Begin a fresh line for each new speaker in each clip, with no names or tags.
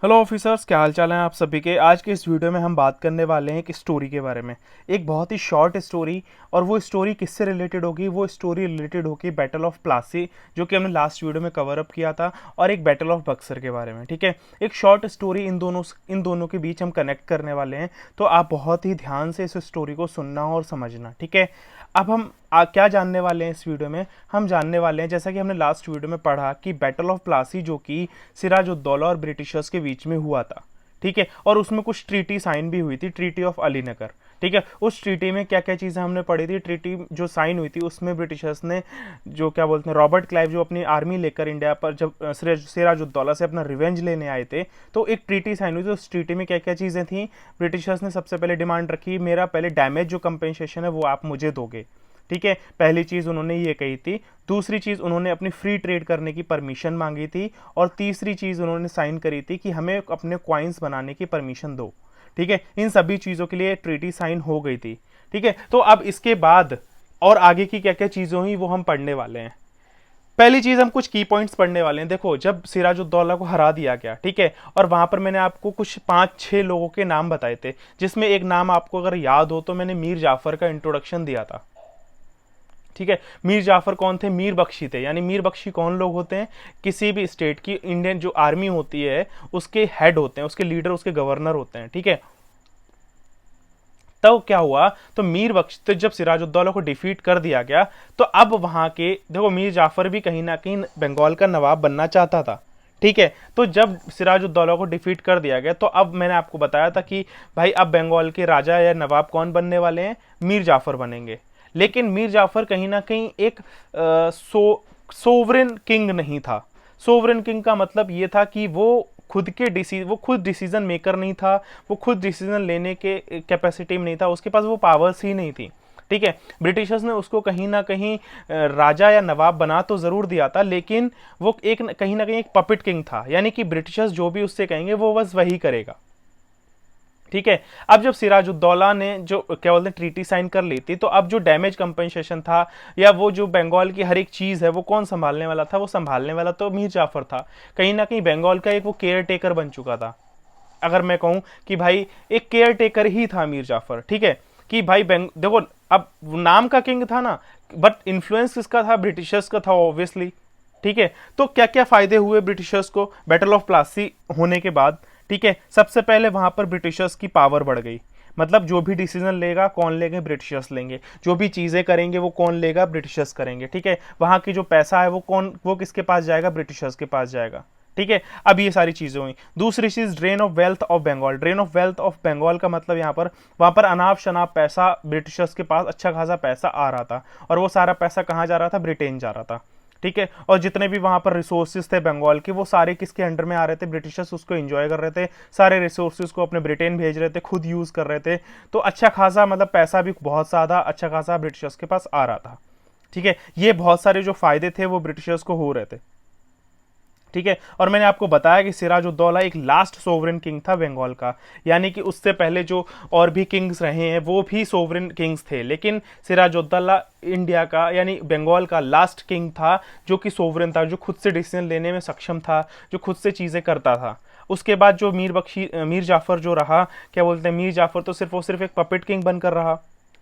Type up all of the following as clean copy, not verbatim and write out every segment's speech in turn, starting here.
Hello officers, क्या हाल चाल है आप सभी के। आज के इस वीडियो में हम बात करने वाले हैं एक स्टोरी के बारे में। एक बहुत ही शॉर्ट स्टोरी। और वो स्टोरी किससे रिलेटेड होगी? वो स्टोरी रिलेटेड होगी बैटल ऑफ प्लासी, जो कि हमने लास्ट वीडियो में कवर अप किया था, और एक बैटल ऑफ बक्सर के बारे में। ठीक है, एक शॉर्ट स्टोरी इन दोनों के बीच हम कनेक्ट करने वाले हैं। तो आप बहुत ही ध्यान से इस स्टोरी को सुनना और समझना। ठीक है, अब हम क्या जानने वाले हैं इस वीडियो में? हम जानने वाले हैं, जैसा कि हमने लास्ट वीडियो में पढ़ा, कि बैटल ऑफ प्लासी जो कि सिराजुद्दौला और ब्रिटिशर्स के बीच में हुआ था। ठीक है, और उसमें कुछ ट्रीटी साइन भी हुई थी, ट्रीटी ऑफ अलीनगर। ठीक है, उस ट्रीटी में क्या क्या चीज़ें हमने पढ़ी थी? ट्रीटी जो साइन हुई थी उसमें ब्रिटिशर्स ने, जो क्या बोलते हैं, रॉबर्ट क्लाइव जो अपनी आर्मी लेकर इंडिया पर जब सिराजुद्दौला से अपना रिवेंज लेने आए थे, तो एक ट्रीटी साइन हुई थी। उस ट्रीटी में क्या क्या चीज़ें थी? ब्रिटिशर्स ने सबसे पहले डिमांड रखी, मेरा पहले डैमेज जो कंपेंसेशन है वो आप मुझे दोगे। ठीक है, पहली चीज उन्होंने ये कही थी। दूसरी चीज, उन्होंने अपनी फ्री ट्रेड करने की परमिशन मांगी थी। और तीसरी चीज उन्होंने साइन करी थी कि हमें अपने क्वाइंस बनाने की परमिशन दो। ठीक है, इन सभी चीजों के लिए ट्रीटी साइन हो गई थी। ठीक है, तो अब इसके बाद और आगे की क्या क्या चीजें हुई वो हम पढ़ने वाले हैं। पहली चीज, हम कुछ की पॉइंट्स पढ़ने वाले हैं। देखो, जब सिराजुद्दौला को हरा दिया गया, ठीक है, और वहां पर मैंने आपको कुछ 5-6 लोगों के नाम बताए थे, जिसमें एक नाम आपको अगर याद हो तो मैंने मीर जाफर का इंट्रोडक्शन दिया था। ठीक है, मीर जाफर कौन थे? मीर बख्शी थे। यानी मीर बख्शी कौन लोग होते हैं? किसी भी स्टेट की इंडियन जो आर्मी होती है उसके हेड होते हैं, उसके लीडर, उसके गवर्नर होते हैं। ठीक है, तब क्या हुआ? तो मीर बख्श, तो जब सिराजुद्दौला को डिफीट कर दिया गया, तो अब वहां के, देखो, मीर जाफर भी कहीं ना कहीं बंगाल का नवाब बनना चाहता था। ठीक है, तो जब सिराजुद्दौला को डिफीट कर दिया गया, तो अब मैंने आपको बताया था कि भाई अब बंगाल के राजा या नवाब कौन बनने वाले हैं? मीर जाफर बनेंगे। लेकिन मीर जाफर कहीं ना कहीं एक सोवरेन किंग नहीं था। सोवरेन किंग का मतलब ये था कि वो खुद डिसीजन मेकर नहीं था। वो खुद डिसीजन लेने के कैपेसिटी में नहीं था, उसके पास वो पावर्स ही नहीं थी। ठीक है, ब्रिटिशर्स ने उसको कहीं ना कहीं राजा या नवाब बना तो जरूर दिया था, लेकिन वो एक कहीं ना कहीं एक पपेट किंग था। यानी कि ब्रिटिशर्स जो भी उससे कहेंगे वो बस वही करेगा। ठीक है, अब जब सिराजुद्दौला ने जो क्या बोलते हैं ट्रीटी साइन कर ली थी, तो अब जो डैमेज कंपनसेशन था या वो जो बंगाल की हर एक चीज है वो कौन संभालने वाला था? वो संभालने वाला तो मीर जाफर था। कहीं ना कहीं बंगाल का एक वो केयर टेकर बन चुका था। अगर मैं कहूं कि भाई एक केयर टेकर ही था मीर जाफर। ठीक है, कि भाई देखो, अब नाम का किंग था ना, बट इन्फ्लुएंस किसका था? ब्रिटिशर्स का था ऑब्वियसली। ठीक है, तो क्या क्या फायदे हुए ब्रिटिशर्स को बैटल ऑफ प्लासी होने के बाद? ठीक है, सबसे पहले वहां पर ब्रिटिशर्स की पावर बढ़ गई। मतलब जो भी डिसीजन लेगा कौन लेंगे? ब्रिटिशर्स लेंगे। जो भी चीजें करेंगे वो कौन लेगा? ब्रिटिशर्स करेंगे। ठीक है, वहां की जो पैसा है वो किसके पास जाएगा? ब्रिटिशर्स के पास जाएगा। ठीक है, अब ये सारी चीजें हुई। दूसरी चीज, drain of wealth of Bengal. Drain of wealth of Bengal का मतलब यहाँ पर वहां पर अनाप शनाप पैसा, ब्रिटिशर्स के पास अच्छा खासा पैसा आ रहा था, और वो सारा पैसा कहाँ जा रहा था? ब्रिटेन जा रहा था। ठीक है, और जितने भी वहां पर रिसोर्सेज थे बंगाल के, वो सारे किसके अंडर में आ रहे थे? ब्रिटिशर्स उसको एंजॉय कर रहे थे, सारे रिसोर्सेज को अपने ब्रिटेन भेज रहे थे, खुद यूज कर रहे थे। तो अच्छा खासा, मतलब पैसा भी बहुत ज्यादा अच्छा खासा ब्रिटिशर्स के पास आ रहा था। ठीक है, ये बहुत सारे जो फायदे थे वो ब्रिटिशर्स को हो रहे थे। ठीक है, और मैंने आपको बताया कि सिराजुद्दौला एक लास्ट सोवरेन किंग था बंगाल का। यानी कि उससे पहले जो और भी किंग्स रहे हैं वो भी सोवरेन किंग्स थे, लेकिन सिराजुद्दौला इंडिया का यानी बंगाल का लास्ट किंग था जो कि सोवरेन था, जो खुद से डिसीजन लेने में सक्षम था, जो खुद से चीजें करता था। उसके बाद जो मीर जाफर जो रहा, क्या बोलते हैं, मीर जाफर तो सिर्फ एक पपेट किंग बनकर रहा।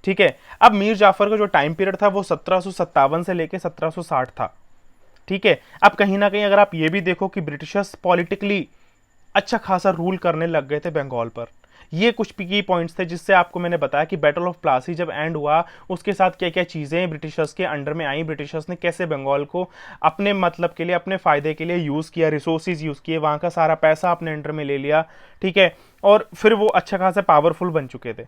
ठीक है, अब मीर जाफर का जो टाइम पीरियड था वो 1757 से लेकर 1760 था। ठीक है, अब कहीं ना कहीं अगर आप ये भी देखो कि ब्रिटिशर्स पॉलिटिकली अच्छा खासा रूल करने लग गए थे बंगाल पर। ये कुछ की पॉइंट्स थे जिससे आपको मैंने बताया कि बैटल ऑफ प्लासी जब एंड हुआ, उसके साथ क्या क्या चीजें ब्रिटिशर्स के अंडर में आई, ब्रिटिशर्स ने कैसे बंगाल को अपने मतलब के लिए, अपने फायदे के लिए यूज किया, रिसोर्सेज यूज किए, वहां का सारा पैसा अपने अंडर में ले लिया। ठीक है, और फिर वो अच्छा खासा पावरफुल बन चुके थे।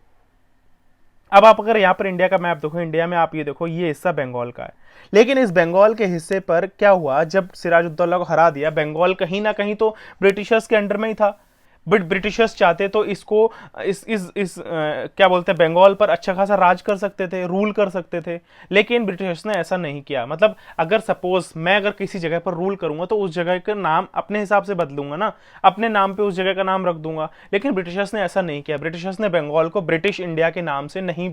अब आप अगर यहाँ पर इंडिया का मैप देखो, इंडिया में आप ये देखो, ये हिस्सा बंगाल का है। लेकिन इस बंगाल के हिस्से पर क्या हुआ? जब सिराजुद्दौला को हरा दिया, बंगाल कहीं ना कहीं तो ब्रिटिशर्स के अंडर में ही था। बट ब्रिटिशर्स चाहते तो इसको क्या बोलते हैं, बंगाल पर अच्छा खासा राज कर सकते थे, रूल कर सकते थे। लेकिन ब्रिटिशर्स ने ऐसा नहीं किया। मतलब अगर सपोज मैं अगर किसी जगह पर रूल करूंगा तो उस जगह का नाम अपने हिसाब से बदलूंगा ना, अपने नाम पे उस जगह का नाम रख दूंगा। लेकिन ब्रिटिशर्स ने ऐसा नहीं किया। ब्रिटिशर्स ने बंगाल को ब्रिटिश इंडिया के नाम से नहीं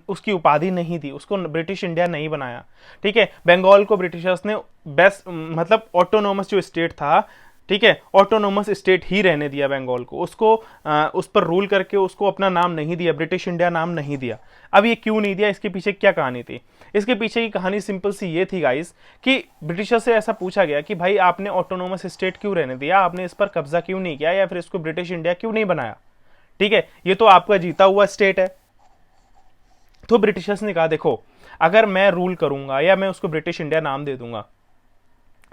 उसकी उपाधि नहीं दी, उसको ब्रिटिश इंडिया नहीं बनाया। ठीक है, बंगाल को ब्रिटिशर्स ने बेस्ट, मतलब ऑटोनोमस जो स्टेट था, ठीक है, ऑटोनोमस स्टेट ही रहने दिया बंगाल को, उसको उस पर रूल करके उसको अपना नाम नहीं दिया, ब्रिटिश इंडिया नाम नहीं दिया। अब ये क्यों नहीं दिया, इसके पीछे क्या कहानी थी? इसके पीछे की कहानी सिंपल सी ये थी गाइस कि ब्रिटिशर से ऐसा पूछा गया कि भाई आपने ऑटोनोमस स्टेट क्यों रहने दिया, आपने इस पर कब्जा क्यों नहीं किया, या फिर इसको ब्रिटिश इंडिया क्यों नहीं बनाया? ठीक है, ये तो आपका जीता हुआ स्टेट है। तो ब्रिटिशर्स ने कहा देखो, अगर मैं रूल करूंगा या मैं उसको ब्रिटिश इंडिया नाम दे दूंगा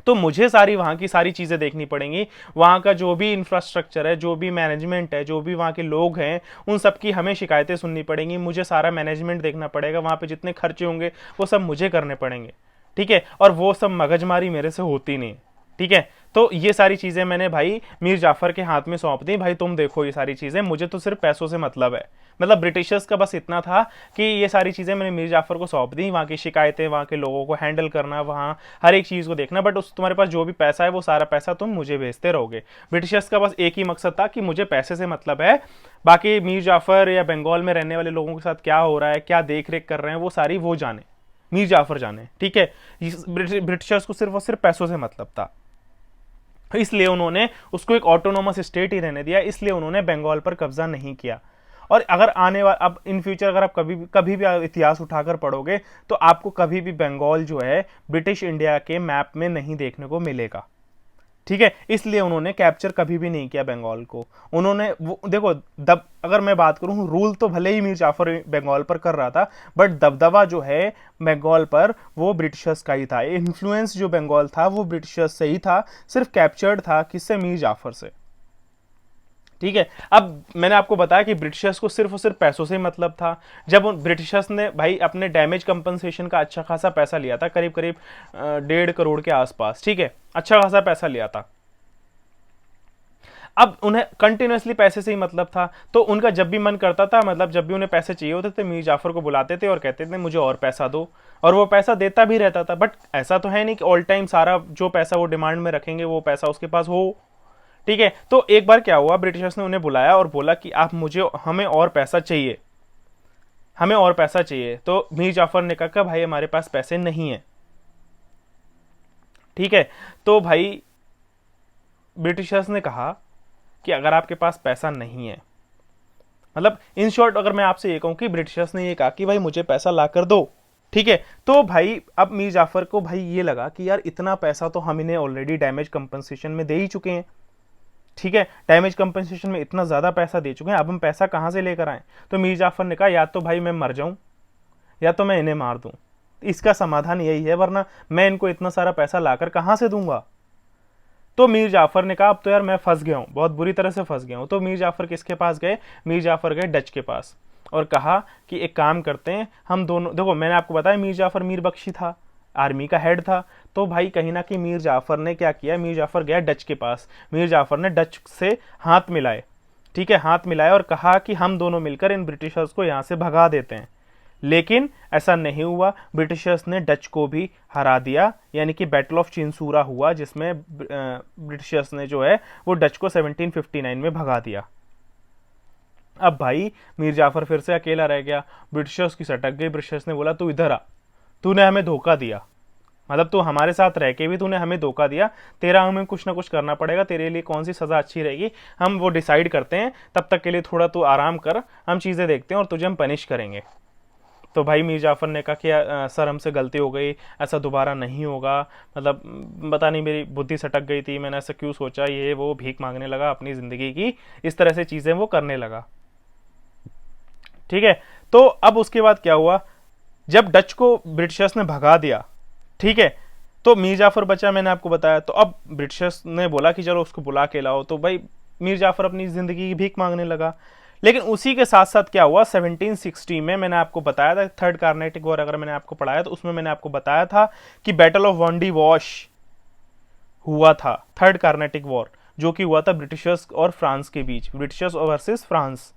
तो मुझे सारी वहां की सारी चीजें देखनी पड़ेंगी, वहां का जो भी इंफ्रास्ट्रक्चर है, जो भी मैनेजमेंट है, जो भी वहां के लोग हैं, उन सब की हमें शिकायतें सुननी पड़ेंगी, मुझे सारा मैनेजमेंट देखना पड़ेगा, वहां पे जितने खर्चे होंगे वो सब मुझे करने पड़ेंगे। ठीक है, और वो सब मगजमारी मेरे से होती नहीं। ठीक है, तो ये सारी चीजें मैंने भाई मीर जाफर के हाथ में सौंप दी, भाई तुम देखो ये सारी चीजें, मुझे तो सिर्फ पैसों से मतलब है। मतलब ब्रिटिशर्स का बस इतना था कि ये सारी चीजें मैंने मीर जाफर को सौंप दी, वहां की शिकायतें, वहां के लोगों को हैंडल करना, वहां हर एक चीज को देखना, बट उस तुम्हारे पास जो भी पैसा है वो सारा पैसा तुम मुझे भेजते रहोगे। ब्रिटिशर्स का बस एक ही मकसद था कि मुझे पैसे से मतलब है, बाकी मीर जाफर या बंगाल में रहने वाले लोगों के साथ क्या हो रहा है, क्या देख रेख कर रहे हैं, वो सारी वो जाने, मीर जाफर जाने। ठीक है, ब्रिटिशर्स को सिर्फ और सिर्फ पैसों से मतलब था, इसलिए उन्होंने उसको एक ऑटोनोमस स्टेट ही रहने दिया, इसलिए उन्होंने बंगाल पर कब्जा नहीं किया। और अगर आने वाला अब इन फ्यूचर अगर आप कभी भी इतिहास उठाकर पढ़ोगे तो आपको कभी भी बंगाल जो है ब्रिटिश इंडिया के मैप में नहीं देखने को मिलेगा। ठीक है, इसलिए उन्होंने कैप्चर कभी भी नहीं किया बंगाल को। उन्होंने वो देखो अगर मैं बात करूं, रूल तो भले ही मीर जाफर बंगाल पर कर रहा था, बट दबदबा जो है बंगाल पर वो ब्रिटिशर्स का ही था, इन्फ्लुएंस जो बंगाल था वो ब्रिटिशर्स से ही था, सिर्फ कैप्चर्ड था किससे, मीर जाफर से। ठीक है, अब मैंने आपको बताया कि ब्रिटिशर्स को सिर्फ और सिर्फ पैसों से मतलब था। जब उन ब्रिटिशर्स ने भाई अपने डैमेज कंपनसेशन का अच्छा खासा पैसा लिया था, करीब करीब 1.5 करोड़ के आसपास, ठीक है, अच्छा खासा पैसा लिया था। अब उन्हें कंटिन्यूसली पैसे से ही मतलब था, तो उनका जब भी मन करता था, मतलब जब भी उन्हें पैसे चाहिए होते थे, मीर जाफर को बुलाते थे और कहते थे मुझे और पैसा दो, और वो पैसा देता भी रहता था। बट ऐसा तो है नहीं कि ऑल टाइम सारा जो पैसा वो डिमांड में रखेंगे वो पैसा उसके पास हो। ठीक है, तो एक बार क्या हुआ, ब्रिटिशर्स ने उन्हें बुलाया और बोला कि आप हमें और पैसा चाहिए, हमें और पैसा चाहिए। तो मीर जाफर ने कहा भाई हमारे पास पैसे नहीं है। ठीक है, तो भाई ब्रिटिशर्स ने कहा कि अगर आपके पास पैसा नहीं है, मतलब इन शॉर्ट अगर मैं आपसे ये कहूं कि ब्रिटिशर्स ने ये कहा कि भाई मुझे पैसा ला कर दो। ठीक है, तो भाई अब मीर जाफर को भाई ये लगा कि यार इतना पैसा तो हम इन्हें ऑलरेडी डैमेज कंपनसेशन में दे ही चुके हैं। ठीक है, डैमेज कंपनसेशन में इतना ज्यादा पैसा दे चुके हैं, अब हम पैसा कहां से लेकर आए? तो मीर जाफर ने कहा या तो भाई मैं मर जाऊं या तो मैं इन्हें मार दूं, इसका समाधान यही है, वरना मैं इनको इतना सारा पैसा लाकर कहां से दूंगा। तो मीर जाफर ने कहा अब तो यार मैं फंस गया हूं, बहुत बुरी तरह से फंस गया हूं। तो मीर जाफर किसके पास गए? मीर जाफर गए डच के पास और कहा कि एक काम करते हैं हम दोनों, देखो मैंने आपको बताया मीर जाफर मीर बख्शी था, आर्मी का हेड था, तो भाई कहीं ना कहीं मीर जाफर ने क्या किया, मीर जाफर गया डच के पास, मीर जाफर ने डच से हाथ मिलाए। ठीक है, हाथ मिलाए और कहा कि हम दोनों मिलकर इन ब्रिटिशर्स को यहां से भगा देते हैं। लेकिन ऐसा नहीं हुआ, ब्रिटिशर्स ने डच को भी हरा दिया, यानी कि बैटल ऑफ चिंसूरा हुआ, जिसमें ब्रिटिशर्स ने जो है वो डच को 1759 में भगा दिया। अब भाई मीर जाफर फिर से अकेला रह गया, ब्रिटिशर्स की सटक गई, ब्रिटिशर्स ने बोला तू इधर आ, तूने हमें धोखा दिया, मतलब तू हमारे साथ रह के भी तूने हमें धोखा दिया, तेरा हमें कुछ ना कुछ करना पड़ेगा, तेरे लिए कौन सी सजा अच्छी रहेगी हम वो डिसाइड करते हैं, तब तक के लिए थोड़ा तू आराम कर, हम चीजें देखते हैं और तुझे हम पनिश करेंगे। तो भाई मीर जाफर ने कहा कि सर हमसे गलती हो गई, ऐसा दोबारा नहीं होगा, मतलब पता नहीं मेरी बुद्धि सटक गई थी, मैंने ऐसा क्यों सोचा, ये वो भीख मांगने लगा अपनी जिंदगी की, इस तरह से चीजें वो करने लगा। ठीक है, तो अब उसके बाद क्या हुआ, जब डच को ब्रिटिशर्स ने भगा दिया, ठीक है, तो मीर जाफर बचा, मैंने आपको बताया। तो अब ब्रिटिशर्स ने बोला कि चलो उसको बुला के लाओ, तो भाई मीर जाफर अपनी जिंदगी की भीख मांगने लगा। लेकिन उसी के साथ साथ क्या हुआ, 1760 में मैंने आपको बताया था, थर्ड कार्नेटिक वॉर अगर मैंने आपको पढ़ाया तो उसमें मैंने आपको बताया था कि बैटल ऑफ वॉन्डी वॉश हुआ था, थर्ड कार्नेटिक वॉर, जो कि हुआ था ब्रिटिशर्स और फ्रांस के बीच, ब्रिटिशर्स वर्सेस फ्रांस।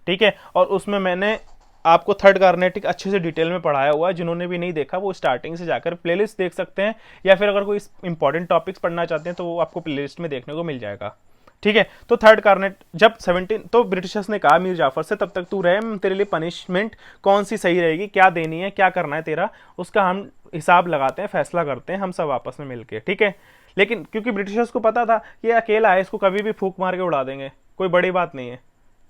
ठीक है, और उसमें मैंने आपको थर्ड कार्नेटिक अच्छे से डिटेल में पढ़ाया हुआ है, जिन्होंने भी नहीं देखा वो स्टार्टिंग से जाकर प्लेलिस्ट देख सकते हैं, या फिर अगर कोई इंपॉर्टेंट टॉपिक्स पढ़ना चाहते हैं तो वो आपको प्लेलिस्ट में देखने को मिल जाएगा। ठीक है, तो थर्ड कार्नेट जब 17, तो ब्रिटिशर्स ने कहा मीर जाफर से तब तक तू रहे, तेरे लिए पनिशमेंट कौन सी सही रहेगी, क्या देनी है, क्या करना है तेरा, उसका हम हिसाब लगाते हैं, फैसला करते हैं हम सब आपस में मिलकर। ठीक है, लेकिन क्योंकि ब्रिटिशर्स को पता था कि ये अकेला है, इसको कभी भी फूंक मार के उड़ा देंगे, कोई बड़ी बात नहीं है,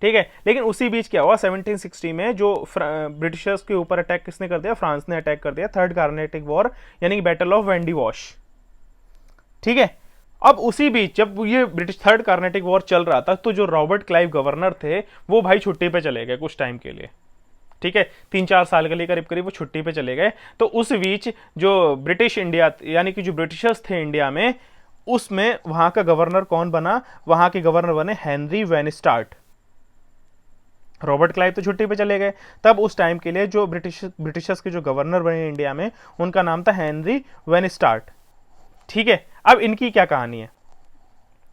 ठीक है। लेकिन उसी बीच क्या हुआ, 1760 में जो ब्रिटिशर्स के ऊपर अटैक किसने कर दिया, फ्रांस ने अटैक कर दिया, थर्ड कार्नेटिक वॉर यानी कि बैटल ऑफ वेंडी वॉश, ठीक है। अब उसी बीच जब ये ब्रिटिश थर्ड कार्नेटिक वॉर चल रहा था, तो जो रॉबर्ट क्लाइव गवर्नर थे वो भाई छुट्टी पे चले गए कुछ टाइम के लिए, ठीक है, 3-4 साल के लिए करीब करीब वो छुट्टी पे चले गए। तो उस बीच जो ब्रिटिश इंडिया यानी कि जो ब्रिटिशर्स थे इंडिया में, उसमें वहां का गवर्नर कौन बना, वहां के गवर्नर बने हेनरी वेनिस्टार्ट। रॉबर्ट क्लाइव तो छुट्टी पे चले गए, तब उस टाइम के लिए जो ब्रिटिशर्स के जो गवर्नर बने इंडिया में, उनका नाम था हेनरी वेनिस्टार्ट, ठीक है। अब इनकी क्या कहानी है,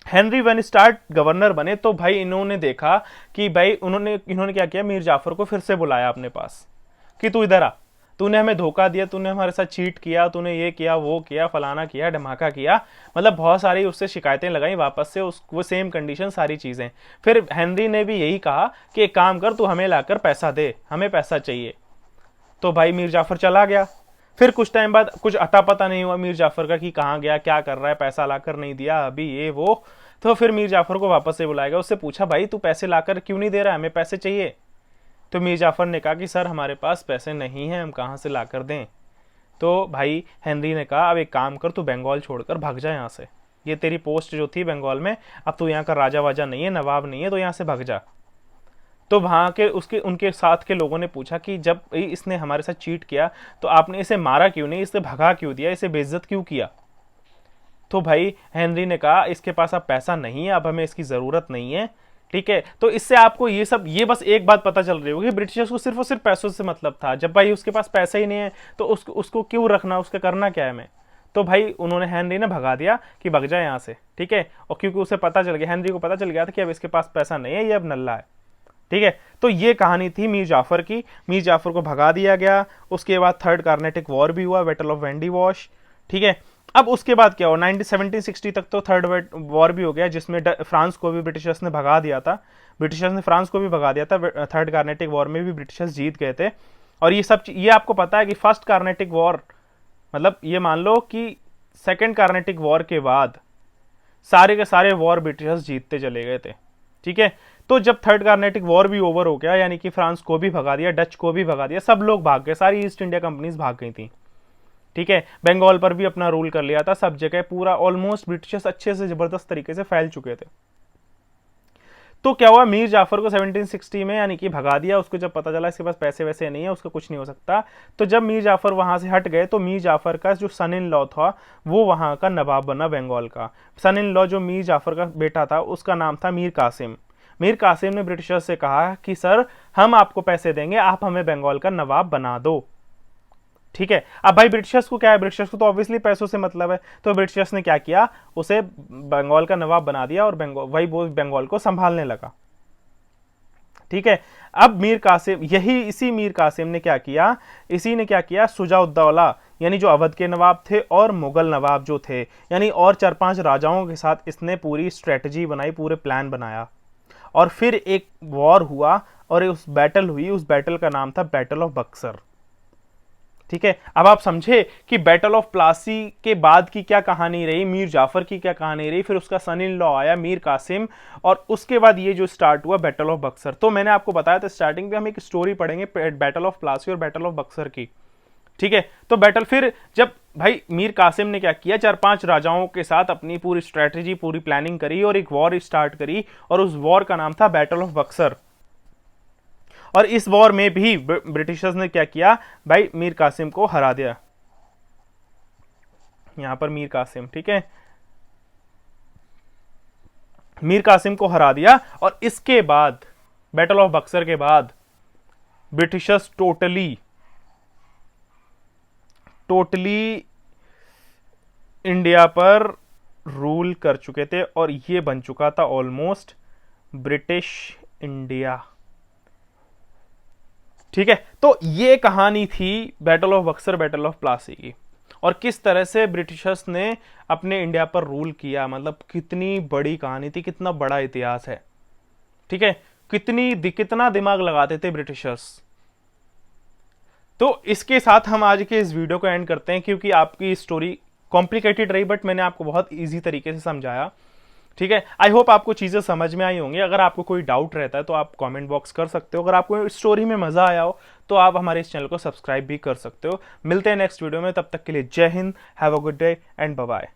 हेनरी वेनिस्टार्ट गवर्नर बने तो भाई इन्होंने देखा कि भाई इन्होंने क्या किया, मीर जाफर को फिर से बुलाया अपने पास कि तू इधर आ, तूने हमें धोखा दिया, तूने हमारे साथ चीट किया, तूने ये किया वो किया, फलाना किया धमाका किया, मतलब बहुत सारी उससे शिकायतें लगाई वापस से, वो सेम कंडीशन सारी चीजें। फिर हेनरी ने भी यही कहा कि एक काम कर, तू हमें लाकर पैसा दे, हमें पैसा चाहिए। तो भाई मीर जाफर चला गया। फिर कुछ टाइम बाद कुछ अता पता नहीं हुआ मीर जाफर का कि कहाँ गया, क्या कर रहा है, पैसा लाकर नहीं दिया अभी ये वो। तो फिर मीर जाफर को वापस से बुलाया गया, उससे पूछा भाई तू पैसे लाकर क्यों नहीं दे रहा है, हमें पैसे चाहिए। तो मीर जाफर ने कहा कि सर हमारे पास पैसे नहीं हैं, हम कहाँ से लाकर दें। तो भाई हेनरी ने कहा अब एक काम कर, तू बंगाल छोड़कर भाग जा यहाँ से, ये तेरी पोस्ट जो थी बंगाल में, अब तू यहाँ का राजा वाजा नहीं है, नवाब नहीं है, तो यहाँ से भाग जा। तो वहां के उनके साथ के लोगों ने पूछा कि जब इसने हमारे साथ चीट किया तो आपने इसे मारा क्यों नहीं, इसे भगा क्यों दिया, इसे बेइज्जत क्यों किया। तो भाई हेनरी ने कहा इसके पास अब पैसा नहीं है, अब हमें इसकी जरूरत नहीं है, ठीक है। तो इससे आपको ये बस एक बात पता चल रही होगी, ब्रिटिशर्स को सिर्फ और सिर्फ पैसों से मतलब था। जब भाई उसके पास पैसा ही नहीं है तो उसको क्यों रखना, उसका करना क्या है हमें। तो भाई उन्होंने हेनरी ने भगा दिया कि भग जाए यहाँ से, ठीक है। और क्योंकि उसे पता चल गया, हेनरी को पता चल गया था कि अब इसके पास पैसा नहीं है, ये अब नल्ला है, ठीक है। तो ये कहानी थी मीर जाफर की, मीर जाफर को भगा दिया गया। उसके बाद थर्ड कार्नेटिक वॉर भी हुआ, बैटल ऑफ वेंडी वॉश, ठीक है। अब उसके बाद क्या हुआ, 1760 तक तो थर्ड वॉर भी हो गया, जिसमें फ्रांस को भी ब्रिटिशर्स ने भगा दिया था, ब्रिटिशर्स ने फ्रांस को भी भगा दिया था। थर्ड कार्नेटिक वॉर में भी ब्रिटिशर्स जीत गए थे। और ये आपको पता है कि फर्स्ट कार्नेटिक वॉर, मतलब ये मान लो कि सेकेंड कार्नेटिक वॉर के बाद सारे के सारे वॉर ब्रिटिशर्स जीतते चले गए थे, ठीक है। तो जब थर्ड कार्नेटिक वॉर भी ओवर हो गया, यानी कि फ्रांस को भी भगा दिया, डच को भी भगा दिया, सब लोग भाग गए, सारी ईस्ट इंडिया कंपनीज भाग गई थी, ठीक है। बंगाल पर भी अपना रूल कर लिया था, सब जगह पूरा ऑलमोस्ट ब्रिटिशर्स अच्छे से जबरदस्त तरीके से फैल चुके थे। तो क्या हुआ, मीर जाफर को 1760 में यानी कि भगा दिया। उसको जब पता चला इसके पास पैसे वैसे नहीं है, उसका कुछ नहीं हो सकता, तो जब मीर जाफर वहां से हट गए तो मीर जाफर का जो सन इन लॉ था वो वहां का नवाब बना बंगाल का। सन इन लॉ जो मीर जाफर का बेटा था उसका नाम था मीर कासिम। मीर कासिम ने ब्रिटिशर से कहा कि सर हम आपको पैसे देंगे, आप हमें बंगाल का नवाब बना दो, ठीक है। अब भाई ब्रिटिशर्स को क्या है, ब्रिटिशर्स को तो ऑब्वियसली पैसों से मतलब है, तो ब्रिटिशर्स ने क्या किया, उसे बंगाल का नवाब बना दिया और वही वो बंगाल को संभालने लगा, ठीक है। अब मीर कासिम, इसी मीर कासिम ने क्या किया, इसी ने क्या किया, शुजाउद्दौला यानी जो अवध के नवाब थे और मुगल नवाब जो थे, यानी और 4-5 राजाओं के साथ इसने पूरी स्ट्रेटजी बनाई, पूरे प्लान बनाया। और फिर एक वॉर हुआ और उस बैटल हुई, उस बैटल का नाम था बैटल ऑफ बक्सर, ठीक है। अब आप समझे कि बैटल ऑफ प्लासी के बाद की क्या कहानी रही, मीर जाफर की क्या कहानी रही, फिर उसका सन इन लॉ आया मीर कासिम, और उसके बाद ये जो स्टार्ट हुआ बैटल ऑफ बक्सर। तो मैंने आपको बताया था स्टार्टिंग पे हम एक स्टोरी पढ़ेंगे बैटल ऑफ प्लासी और बैटल ऑफ बक्सर की, ठीक है। तो बैटल फिर जब भाई मीर कासिम ने क्या किया, 4-5 राजाओं के साथ अपनी पूरी स्ट्रेटेजी, पूरी प्लानिंग करी और एक वॉर स्टार्ट करी, और उस वॉर का नाम था बैटल ऑफ बक्सर। और इस वॉर में भी ब्रिटिशर्स ने क्या किया, भाई मीर कासिम को हरा दिया, यहां पर मीर कासिम, ठीक है, मीर कासिम को हरा दिया। और इसके बाद बैटल ऑफ बक्सर के बाद ब्रिटिशर्स टोटली इंडिया पर रूल कर चुके थे और ये बन चुका था ऑलमोस्ट ब्रिटिश इंडिया, ठीक है। तो ये कहानी थी battle of Buxar, battle of Plassey की, और किस तरह से ब्रिटिशर्स ने अपने इंडिया पर रूल किया, मतलब कितनी बड़ी कहानी थी, कितना बड़ा इतिहास है, ठीक है। कितना दिमाग लगाते थे ब्रिटिशर्स। तो इसके साथ हम आज के इस वीडियो को एंड करते हैं, क्योंकि आपकी स्टोरी कॉम्प्लिकेटेड रही बट मैंने आपको बहुत ईजी तरीके से समझाया। ठीक है, आई होप आपको चीज़ें समझ में आई होंगी। अगर आपको कोई डाउट रहता है तो आप कमेंट बॉक्स कर सकते हो। अगर आपको स्टोरी में मज़ा आया हो तो आप हमारे इस चैनल को सब्सक्राइब भी कर सकते हो। मिलते हैं नेक्स्ट वीडियो में, तब तक के लिए जय हिंद, have a good day and bye bye.